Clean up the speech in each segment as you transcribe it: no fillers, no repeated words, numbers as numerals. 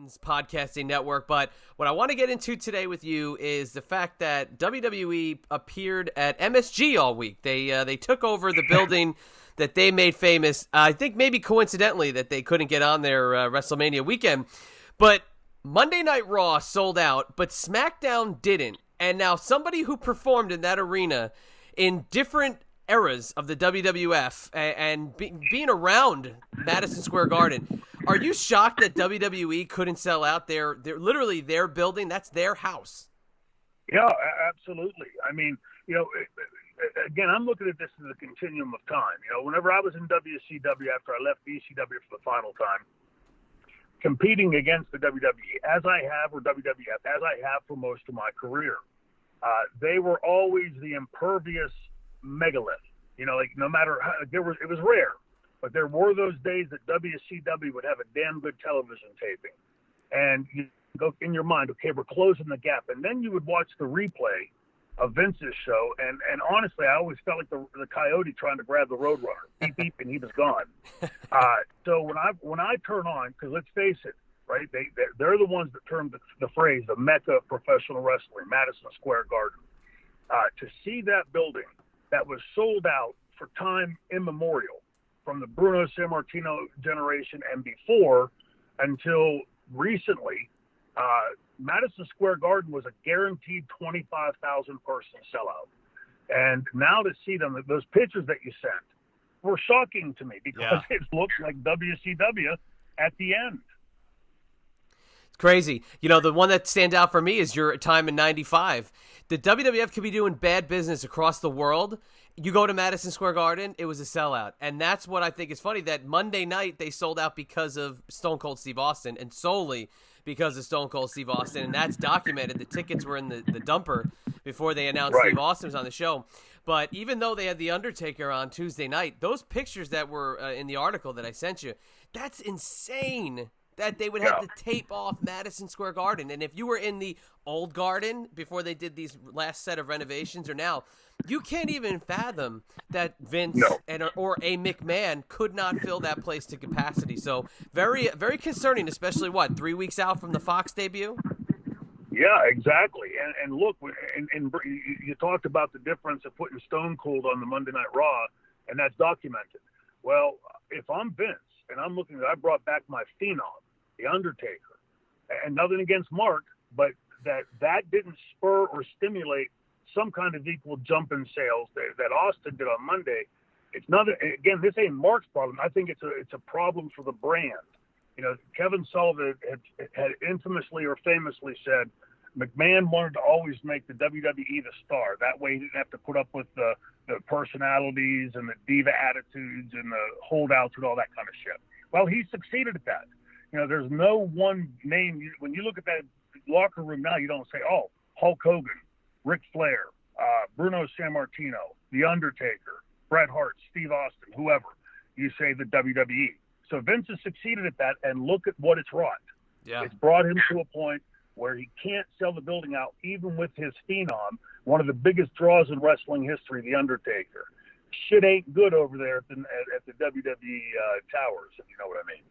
Titans Podcasting Network. But what I want to get into today with you is the fact that WWE appeared at MSG all week. They took over the building that they made famous. I think maybe coincidentally that they couldn't get on their WrestleMania weekend. But Monday Night Raw sold out, but SmackDown didn't. And now somebody who performed in that arena in different eras of the WWF and being around Madison Square Garden, are you shocked that WWE couldn't sell out their literally their building? That's their house. Yeah, absolutely. I mean, again, I'm looking at this as a continuum of time. Whenever I was in WCW after I left ECW for the final time, competing against the WWE, as I have, or WWF, as I have for most of my career, they were always the impervious megalith. No matter how, it was rare, but there were those days that WCW would have a damn good television taping, and you go in your mind, okay, we're closing the gap, and then you would watch the replay of Vince's show, and honestly, I always felt like the coyote trying to grab the Roadrunner, beep beep, and he was gone. So when I turn on, because let's face it, right, they're the ones that termed the phrase the Mecca of professional wrestling, Madison Square Garden. To see that building that was sold out for time immemorial, from the Bruno Sammartino generation and before until recently, Madison Square Garden was a guaranteed 25,000 person sellout. And now to see them, those pictures that you sent were shocking to me because it looked like WCW at the end. It's crazy. The one that stands out for me is your time in '95. The WWF could be doing bad business across the world. You go to Madison Square Garden, it was a sellout. And that's what I think is funny, that Monday night they sold out because of Stone Cold Steve Austin, and solely because of Stone Cold Steve Austin. And that's documented. The tickets were in the dumper before they announced Steve Austin was on the show. But even though they had The Undertaker on Tuesday night, those pictures that were in the article that I sent you, that's insane. That they would have to tape off Madison Square Garden. And if you were in the old Garden before they did these last set of renovations, or now, you can't even fathom that Vince or a McMahon could not fill that place to capacity. So very, very concerning, especially 3 weeks out from the Fox debut? Yeah, exactly. And look, and you talked about the difference of putting Stone Cold on the Monday Night Raw, and that's documented. Well, if I'm Vince and I'm looking, I brought back my phenom, The Undertaker, and nothing against Mark, but that didn't spur or stimulate some kind of equal jump in sales that Austin did on Monday. It's not, again, this ain't Mark's problem. I think it's a problem for the brand. Kevin Sullivan had infamously or famously said McMahon wanted to always make the WWE the star. That way he didn't have to put up with the personalities and the diva attitudes and the holdouts and all that kind of shit. Well, he succeeded at that. There's no one name. When you look at that locker room now, you don't say, oh, Hulk Hogan, Ric Flair, Bruno Sammartino, The Undertaker, Bret Hart, Steve Austin, whoever. You say the WWE. So Vince has succeeded at that, and look at what it's wrought. Yeah. It's brought him to a point where he can't sell the building out, even with his phenom, one of the biggest draws in wrestling history, The Undertaker. Shit ain't good over there at the WWE towers, if you know what I mean.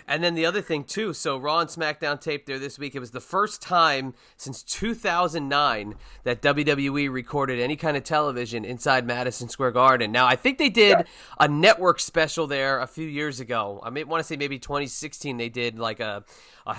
And then the other thing, too, so Raw and SmackDown taped there this week. It was the first time since 2009 that WWE recorded any kind of television inside Madison Square Garden. Now, I think they did a network special there a few years ago. I want to say maybe 2016 they did like a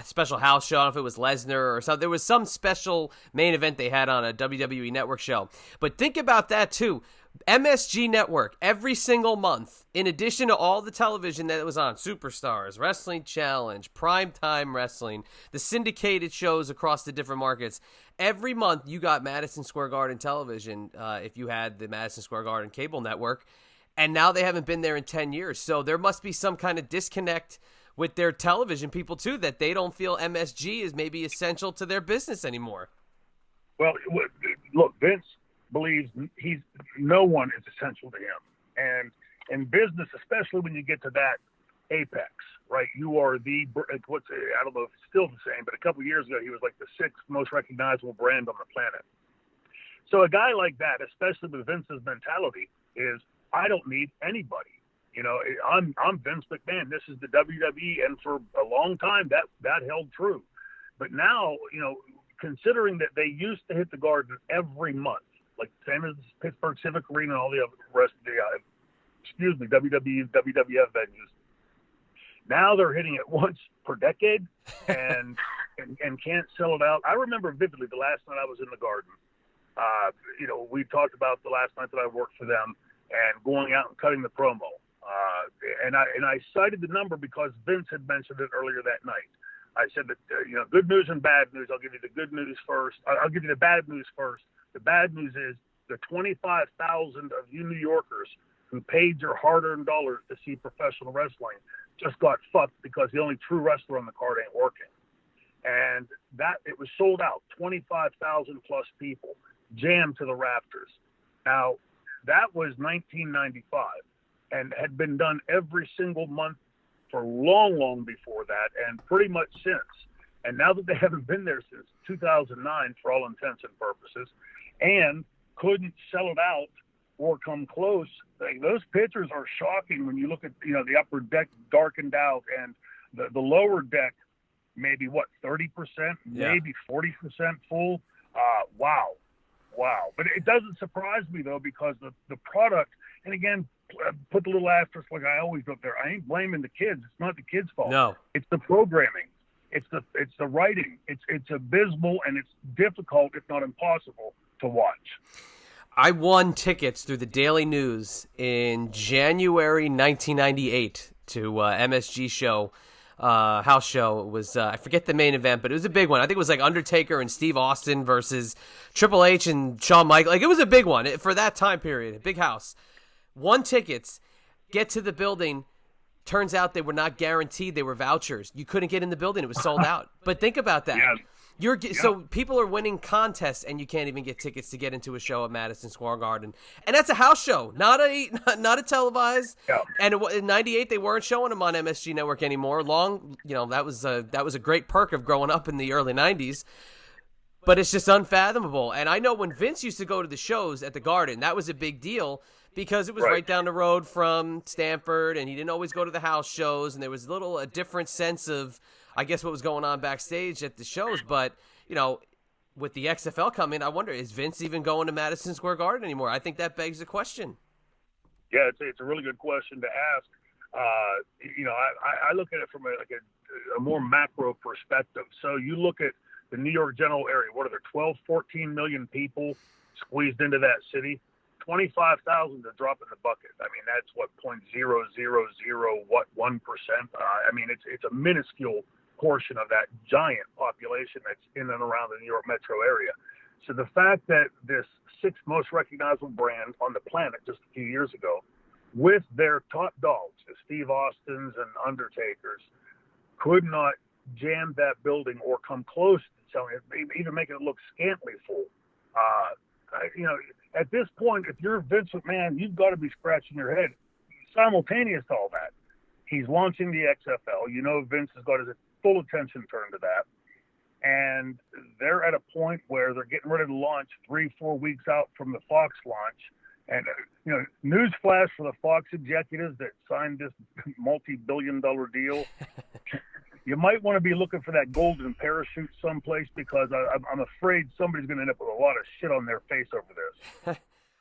special house show. I don't know if it was Lesnar or something. There was some special main event they had on a WWE network show. But think about that, too. MSG Network, every single month, in addition to all the television that was on, Superstars, Wrestling Challenge, Primetime Wrestling, the syndicated shows across the different markets, every month you got Madison Square Garden television if you had the Madison Square Garden cable network, and now they haven't been there in 10 years. So there must be some kind of disconnect with their television people, too, that they don't feel MSG is maybe essential to their business anymore. Well, look, Vince believes no one is essential to him. And in business, especially when you get to that apex, right? You are I don't know if it's still the same, but a couple of years ago, he was like the sixth most recognizable brand on the planet. So a guy like that, especially with Vince's mentality, is I don't need anybody. I'm Vince McMahon. This is the WWE, and for a long time that held true. But now, considering that they used to hit the Garden every month, like same as Pittsburgh Civic Arena and all the other rest of the WWE, WWF venues. Now they're hitting it once per decade, and can't sell it out. I remember vividly the last night I was in the Garden. We talked about the last night that I worked for them and going out and cutting the promo. And I cited the number because Vince had mentioned it earlier that night. I said that, good news and bad news. I'll give you the good news first. I'll give you the bad news first. The bad news is the 25,000 of you New Yorkers who paid your hard-earned dollars to see professional wrestling just got fucked because the only true wrestler on the card ain't working. And that it was sold out, 25,000 plus people, jammed to the rafters. Now, that was 1995 and had been done every single month for long before that and pretty much since. And now that they haven't been there since 2009 for all intents and purposes and couldn't sell it out or come close, those pictures are shocking when you look at, the upper deck darkened out and the lower deck, maybe 30%, maybe 40% full. Wow. But it doesn't surprise me though, because the product, and again, put the little asterisk like I always do up there. I ain't blaming the kids. It's not the kids' fault. No, it's the programming. It's the writing. It's abysmal and it's difficult, if not impossible, to watch. I won tickets through the Daily News in January 1998 to MSG show, house show. It was I forget the main event, but it was a big one. I think it was like Undertaker and Steve Austin versus Triple H and Shawn Michaels. Like, it was a big one for that time period. A big house. Won tickets. Get to the building. Turns out they were not guaranteed. They were vouchers. You couldn't get in the building. It was sold out. But think about that. Yeah. So people are winning contests and you can't even get tickets to get into a show at Madison Square Garden, and that's a house show, not a televised. Yeah. And in '98 they weren't showing them on MSG Network anymore. That was a great perk of growing up in the early '90s. But it's just unfathomable. And I know when Vince used to go to the shows at the Garden, that was a big deal because it was right down the road from Stamford, and he didn't always go to the house shows, and there was a different sense of, I guess, what was going on backstage at the shows. But, with the XFL coming, I wonder, is Vince even going to Madison Square Garden anymore? I think that begs the question. Yeah, it's a really good question to ask. I look at it from a more macro perspective. So you look at the New York general area, what are there, 12, 14 million people squeezed into that city? 25,000 to drop in the bucket. I mean, that's what 1%. It's a minuscule portion of that giant population that's in and around the New York metro area. So the fact that this sixth most recognizable brand on the planet just a few years ago, with their top dogs, the Steve Austins and Undertakers, could not jam that building or come close to selling it, even making it look scantily full. At this point, if you're Vince McMahon, you've got to be scratching your head. Simultaneous to all that, he's launching the XFL. Vince has got his full attention turned to that. And they're at a point where they're getting ready to launch 3-4 weeks out from the Fox launch. And, newsflash for the Fox executives that signed this multi-billion-dollar deal. You might want to be looking for that golden parachute someplace, because I'm afraid somebody's going to end up with a lot of shit on their face over this.